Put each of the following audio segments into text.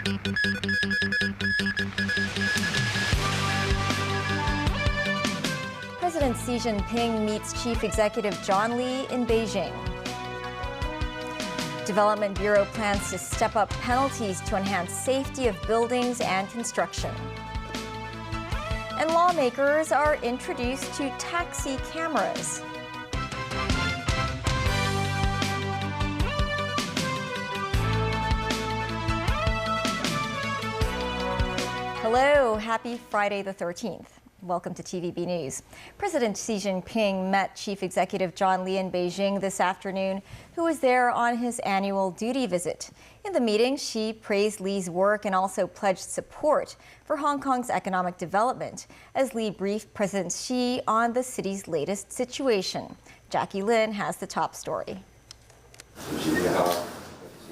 President Xi Jinping meets Chief Executive John Lee in Beijing. Development Bureau plans to step up penalties to enhance safety of buildings and construction. And lawmakers are introduced to taxi cameras. Hello, happy Friday the 13th. Welcome to TVB News. President Xi Jinping met Chief Executive John Lee in Beijing this afternoon, who was there on his annual duty visit. In the meeting, Xi praised Lee's work and also pledged support for Hong Kong's economic development as Lee briefed President Xi on the city's latest situation. Jackie Lin has the top story.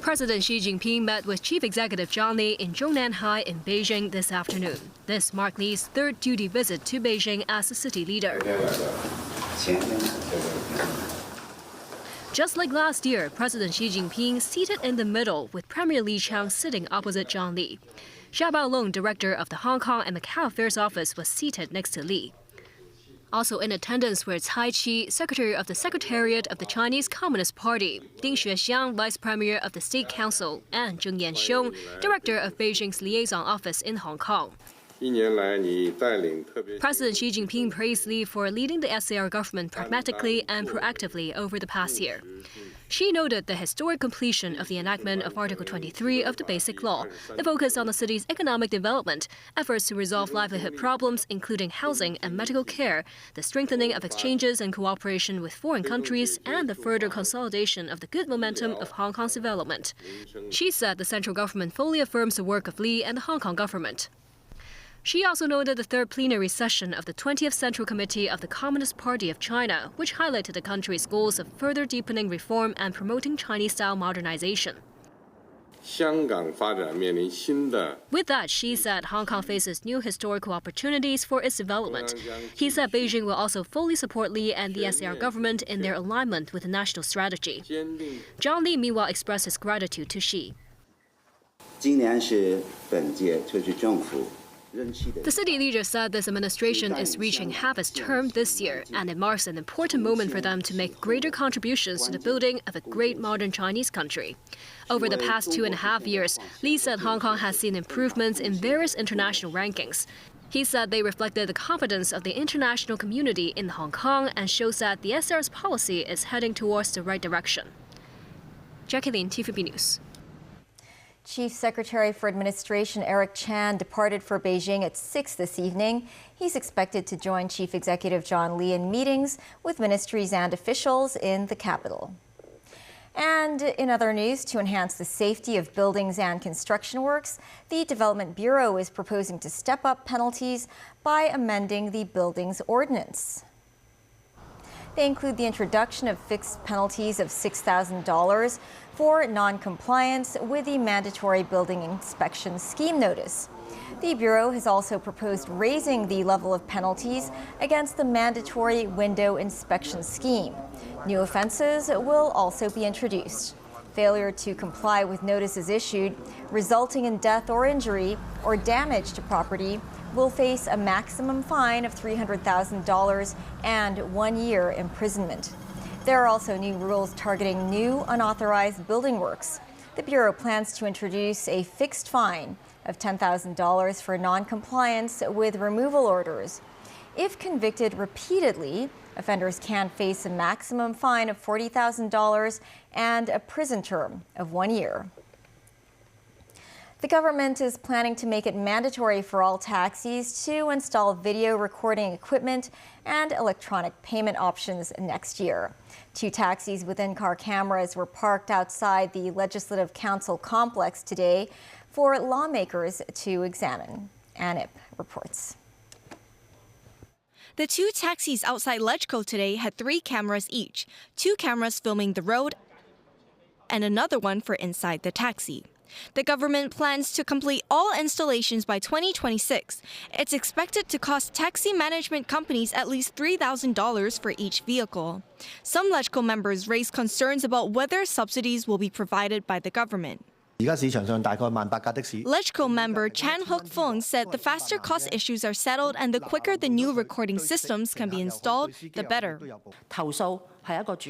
President Xi Jinping met with Chief Executive John Lee in Zhongnan High in Beijing this afternoon. This marked Lee's third duty visit to Beijing as a city leader. Just like last year, President Xi Jinping seated in the middle with Premier Li Qiang sitting opposite John Lee. Xia Baolong, director of the Hong Kong and Macau Affairs Office, was seated next to Lee. Also in attendance were Cai Qi, Secretary of the Secretariat of the Chinese Communist Party, Ding Xuexiang, Vice Premier of the State Council, and Zheng Yanxiong, Director of Beijing's Liaison Office in Hong Kong. President Xi Jinping praised Lee for leading the SAR government pragmatically and proactively over the past year. Xi noted the historic completion of the enactment of Article 23 of the Basic Law, the focus on the city's economic development, efforts to resolve livelihood problems including housing and medical care, the strengthening of exchanges and cooperation with foreign countries, and the further consolidation of the good momentum of Hong Kong's development. Xi said the central government fully affirms the work of Lee and the Hong Kong government. She also noted the third plenary session of the 20th Central Committee of the Communist Party of China, which highlighted the country's goals of further deepening reform and promoting Chinese-style modernization. With that, Xi said Hong Kong faces new historical opportunities for its development. He said Beijing will also fully support Lee and the SAR government in their alignment with the national strategy. John Lee meanwhile expressed his gratitude to Xi. The city leader said this administration is reaching half its term this year, and it marks an important moment for them to make greater contributions to the building of a great modern Chinese country. Over the past 2.5 years, Lee said Hong Kong has seen improvements in various international rankings. He said they reflected the confidence of the international community in Hong Kong and shows that the SAR's policy is heading towards the right direction. Jackie Lin, TVB News. Chief Secretary for Administration Eric Chan departed for Beijing at 6 this evening. He's expected to join Chief Executive John Lee in meetings with ministries and officials in the capital. And in other news, to enhance the safety of buildings and construction works, the Development Bureau is proposing to step up penalties by amending the buildings ordinance. They include the introduction of fixed penalties of $6,000 for non-compliance with the mandatory building inspection scheme notice. The Bureau has also proposed raising the level of penalties against the mandatory window inspection scheme. New offenses will also be introduced. Failure to comply with notices issued resulting in death or injury or damage to property will face a maximum fine of $300,000 and 1 year imprisonment. There are also new rules targeting new unauthorized building works. The Bureau plans to introduce a fixed fine of $10,000 for non-compliance with removal orders. If convicted repeatedly, offenders can face a maximum fine of $40,000 and a prison term of 1 year. The government is planning to make it mandatory for all taxis to install video recording equipment and electronic payment options next year. 2 taxis with in-car cameras were parked outside the Legislative Council complex today for lawmakers to examine. Anip reports. The 2 taxis outside LegCo today had 3 cameras each, 2 cameras filming the road and another one for inside the taxi. The government plans to complete all installations by 2026. It's expected to cost taxi management companies at least $3,000 for each vehicle. Some LegCo members raised concerns about whether subsidies will be provided by the government. LegCo member Chan Hook-fung said the faster cost issues are settled and the quicker the new recording systems can be installed, the better.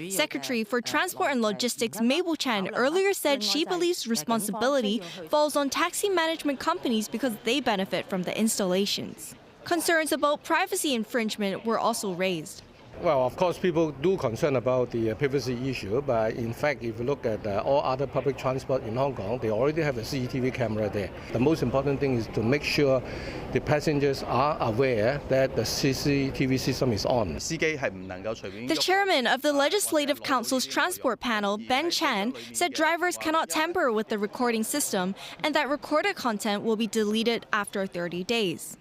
Secretary for Transport and Logistics Mabel Chan earlier said she believes responsibility falls on taxi management companies because they benefit from the installations. Concerns about privacy infringement were also raised. Well, of course, people do concern about the privacy issue, but in fact, if you look at all other public transport in Hong Kong, they already have a CCTV camera there. The most important thing is to make sure the passengers are aware that the CCTV system is on. The chairman of the Legislative Council's transport panel, Ben Chan, said drivers cannot tamper with the recording system and that recorded content will be deleted after 30 days.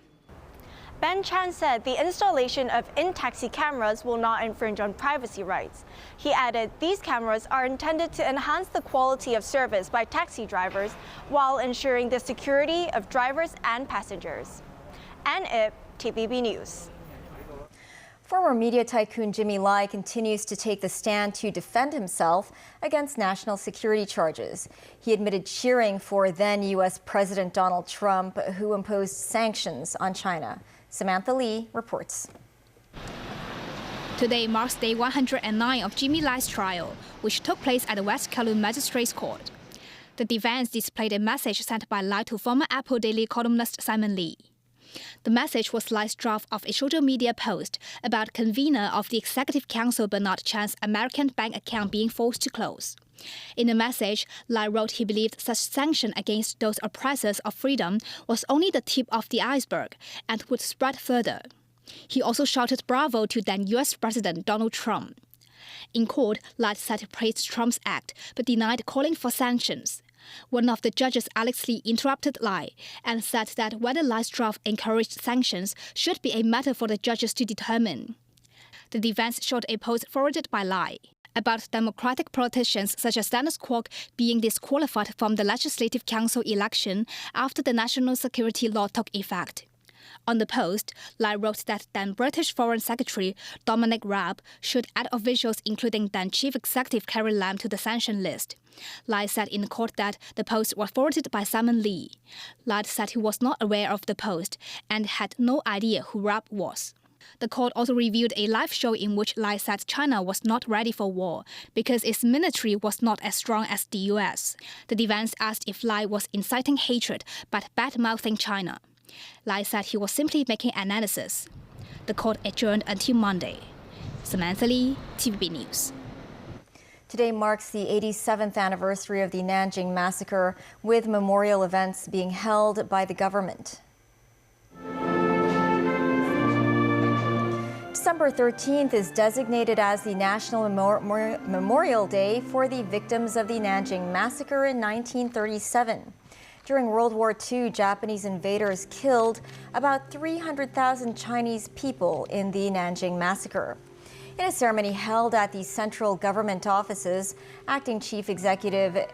Ben Chan said the installation of in-taxi cameras will not infringe on privacy rights. He added these cameras are intended to enhance the quality of service by taxi drivers while ensuring the security of drivers and passengers. Ann Ip, TVB News. Former media tycoon Jimmy Lai continues to take the stand to defend himself against national security charges. He admitted cheering for then U.S. President Donald Trump, who imposed sanctions on China. Samantha Lee reports. Today marks day 109 of Jimmy Lai's trial, which took place at the West Kowloon Magistrates Court. The defense displayed a message sent by Lai to former Apple Daily columnist Simon Lee. The message was Lai's draft of a social media post about convener of the Executive Council Bernard Chan's American bank account being forced to close. In the message, Lai wrote he believed such sanction against those oppressors of freedom was only the tip of the iceberg and would spread further. He also shouted bravo to then U.S. President Donald Trump. In court, Lai said he praised Trump's act but denied calling for sanctions. One of the judges, Alex Lee, interrupted Lai and said that whether Lai's draft encouraged sanctions should be a matter for the judges to determine. The defense showed a post forwarded by Lai about Democratic politicians such as Dennis Kwok being disqualified from the Legislative Council election after the national security law took effect. On the post, Lai wrote that then British Foreign Secretary Dominic Raab should add officials including then Chief Executive Carrie Lam to the sanction list. Lai said in court that the post was forwarded by Simon Lee. Lai said he was not aware of the post and had no idea who Raab was. The court also reviewed a live show in which Lai said China was not ready for war because its military was not as strong as the U.S. The defense asked if Lai was inciting hatred but bad-mouthing China. Lai said he was simply making analysis. The court adjourned until Monday. Samantha Lee, TVB News. Today marks the 87th anniversary of the Nanjing massacre, with memorial events being held by the government. December 13th is designated as the National Memorial Day for the victims of the Nanjing massacre in 1937. During World War II, Japanese invaders killed about 300,000 Chinese people in the Nanjing massacre. In a ceremony held at the central government offices, Acting Chief Executive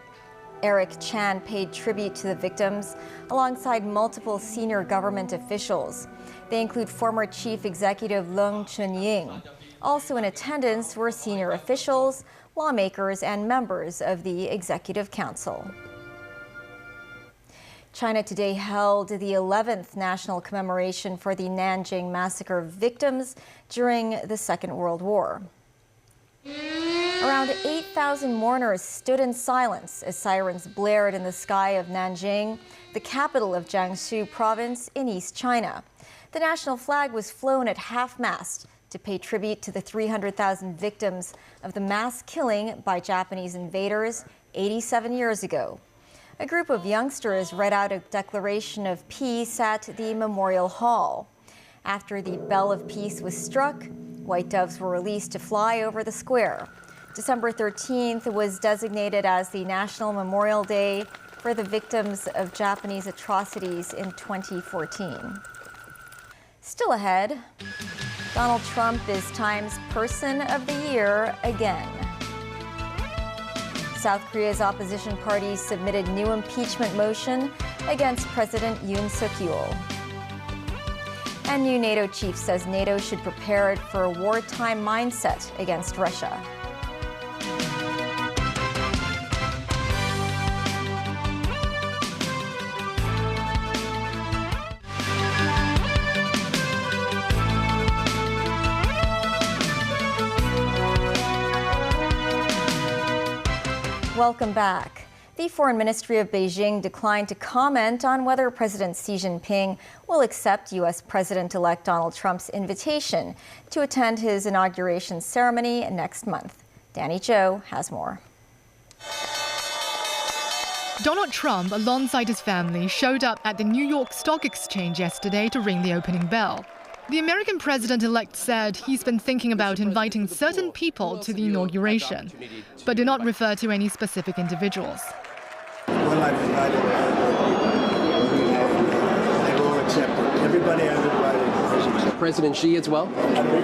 Eric Chan paid tribute to the victims alongside multiple senior government officials. They include former Chief Executive Leung Chun-ying. Also in attendance were senior officials, lawmakers, and members of the Executive Council. China today held the 11th national commemoration for the Nanjing massacre victims during the Second World War. Around 8,000 mourners stood in silence as sirens blared in the sky of Nanjing, the capital of Jiangsu province in East China. The national flag was flown at half-mast to pay tribute to the 300,000 victims of the mass killing by Japanese invaders 87 years ago. A group of youngsters read out a declaration of peace at the Memorial Hall. After the bell of peace was struck, white doves were released to fly over the square. December 13th was designated as the National Memorial Day for the victims of Japanese atrocities in 2014. Still ahead, Donald Trump is Time's Person of the Year again. South Korea's opposition party submitted new impeachment motion against President Yoon Suk-yeol. And new NATO chief says NATO should prepare it for a wartime mindset against Russia. Welcome back. The Foreign Ministry of Beijing declined to comment on whether President Xi Jinping will accept U.S. President-elect Donald Trump's invitation to attend his inauguration ceremony next month. Danny Zhou has more. Donald Trump, alongside his family, showed up at the New York Stock Exchange yesterday to ring the opening bell. The American president-elect said he's been thinking about inviting certain people to the inauguration, but did not refer to any specific individuals. Well, I've invited they've all accepted. Everybody I've invited has accepted. President Xi as well? Very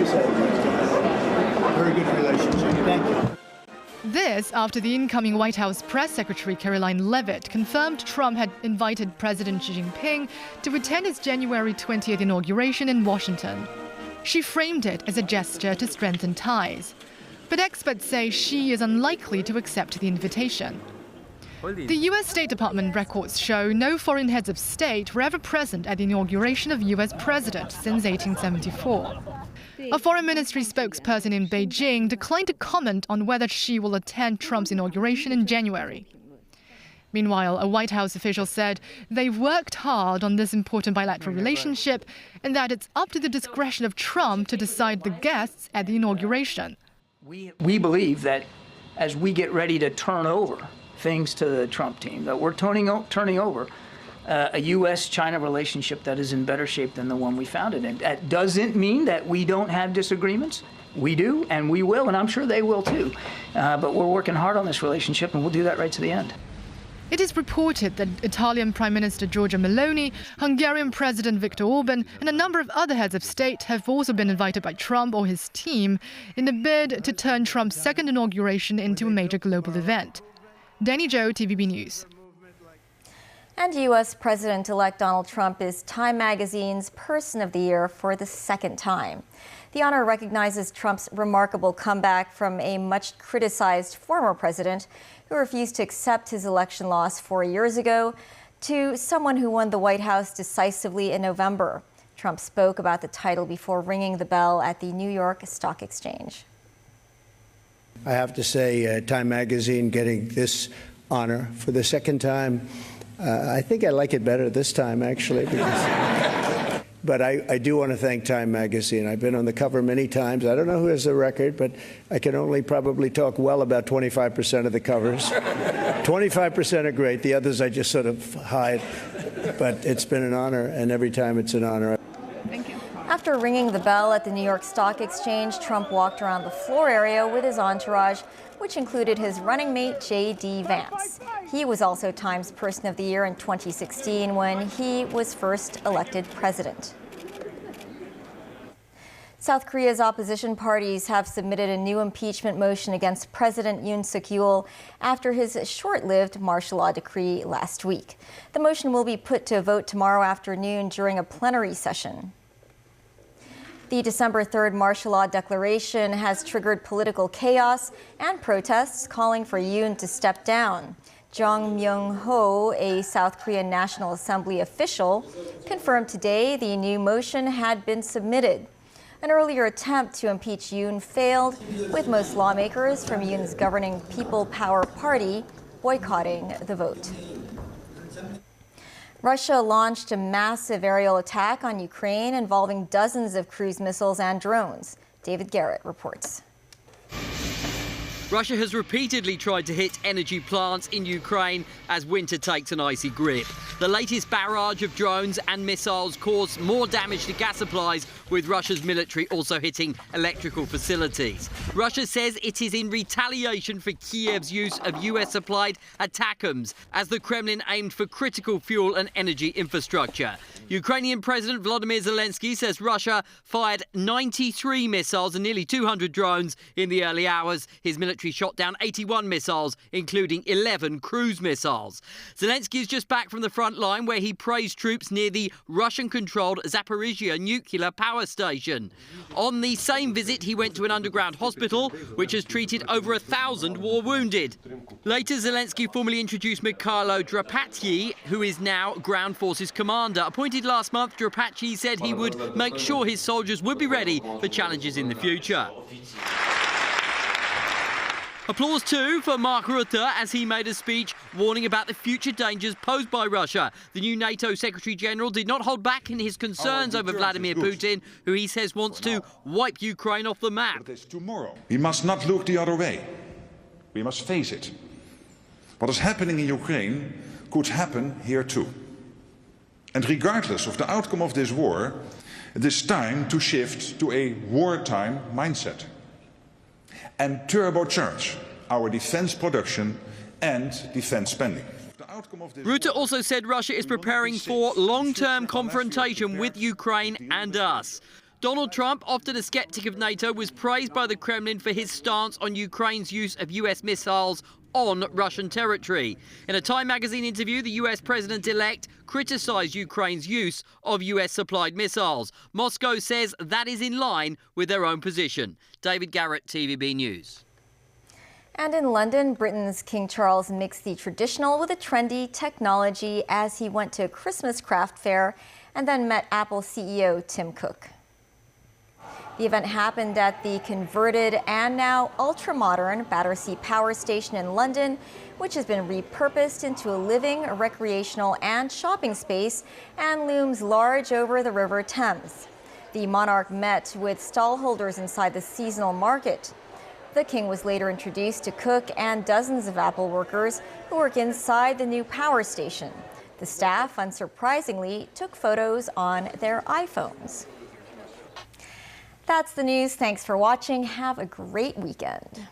good relationship. Thank you. This after the incoming White House press secretary Caroline Leavitt confirmed Trump had invited President Xi Jinping to attend his January 20th inauguration in Washington. She framed it as a gesture to strengthen ties. But experts say Xi is unlikely to accept the invitation. The U.S. State Department records show no foreign heads of state were ever present at the inauguration of U.S. president since 1874. A foreign ministry spokesperson in Beijing declined to comment on whether Xi will attend Trump's inauguration in January. Meanwhile, a White House official said they've worked hard on this important bilateral relationship and that it's up to the discretion of Trump to decide the guests at the inauguration. We believe that as we get ready to turn over things to the Trump team, that we're turning over a U.S.-China relationship that is in better shape than the one we found it in. That doesn't mean that we don't have disagreements. We do, and we will, and I'm sure they will too. But we're working hard on this relationship, and we'll do that right to the end. It is reported that Italian Prime Minister Giorgia Meloni, Hungarian President Viktor Orban, and a number of other heads of state have also been invited by Trump or his team in a bid to turn Trump's second inauguration into a major global event. Danny Zhou, TVB News. And U.S. President-elect Donald Trump is Time Magazine's Person of the Year for the second time. The honor recognizes Trump's remarkable comeback from a much criticized former president who refused to accept his election loss 4 years ago to someone who won the White House decisively in November. Trump spoke about the title before ringing the bell at the New York Stock Exchange. I have to say, Time Magazine getting this honor for the second time. I think I like it better this time, actually. But I do want to thank Time Magazine. I've been on the cover many times. I don't know who has the record, but I can only probably talk well about 25% of the covers. 25% are great. The others I just sort of hide. But it's been an honor, and every time it's an honor. Thank you. After ringing the bell at the New York Stock Exchange, Trump walked around the floor area with his entourage, which included his running mate, J.D. Vance. He was also Time's Person of the Year in 2016 when he was first elected president. South Korea's opposition parties have submitted a new impeachment motion against President Yoon Suk-yeol after his short-lived martial law decree last week. The motion will be put to a vote tomorrow afternoon during a plenary session. The December 3rd martial law declaration has triggered political chaos and protests calling for Yoon to step down. Jung Myung-ho, a South Korean National Assembly official, confirmed today the new motion had been submitted. An earlier attempt to impeach Yoon failed, with most lawmakers from Yoon's governing People Power Party boycotting the vote. Russia launched a massive aerial attack on Ukraine involving dozens of cruise missiles and drones. David Garrett reports. Russia has repeatedly tried to hit energy plants in Ukraine as winter takes an icy grip. The latest barrage of drones and missiles caused more damage to gas supplies, with Russia's military also hitting electrical facilities. Russia says it is in retaliation for Kiev's use of US-supplied ATACMS as the Kremlin aimed for critical fuel and energy infrastructure. Ukrainian President Volodymyr Zelensky says Russia fired 93 missiles and nearly 200 drones in the early hours. His military shot down 81 missiles, including 11 cruise missiles. Zelensky is just back from the front line, where he praised troops near the Russian-controlled Zaporizhzhia nuclear power station. On the same visit, he went to an underground hospital, which has treated over 1,000 war wounded. Later, Zelensky formally introduced Mikhailo Drapatyi, who is now Ground Forces Commander. Appointed last month, Drapatyi said he would make sure his soldiers would be ready for challenges in the future. Applause too for Mark Rutte as he made a speech warning about the future dangers posed by Russia. The new NATO Secretary General did not hold back in his concerns over Vladimir Putin, who he says wants to wipe Ukraine off the map. We must not look the other way. We must face it. What is happening in Ukraine could happen here too. And regardless of the outcome of this war, it is time to shift to a wartime mindset and turbocharge our defense production and defense spending. Rutte also said Russia is preparing for long-term confrontation with Ukraine and us. Donald Trump, often a skeptic of NATO, was praised by the Kremlin for his stance on Ukraine's use of US missiles on Russian territory. In a Time magazine interview, the US president-elect criticised Ukraine's use of US-supplied missiles. Moscow says that is in line with their own position. David Garrett, TVB News. And in London, Britain's King Charles mixed the traditional with the trendy technology as he went to a Christmas craft fair and then met Apple CEO Tim Cook. The event happened at the converted and now ultra-modern Battersea Power Station in London, which has been repurposed into a living, recreational and shopping space and looms large over the River Thames. The monarch met with stallholders inside the seasonal market. The king was later introduced to Cook and dozens of Apple workers who work inside the new power station. The staff, unsurprisingly, took photos on their iPhones. That's the news. Thanks for watching. Have a great weekend.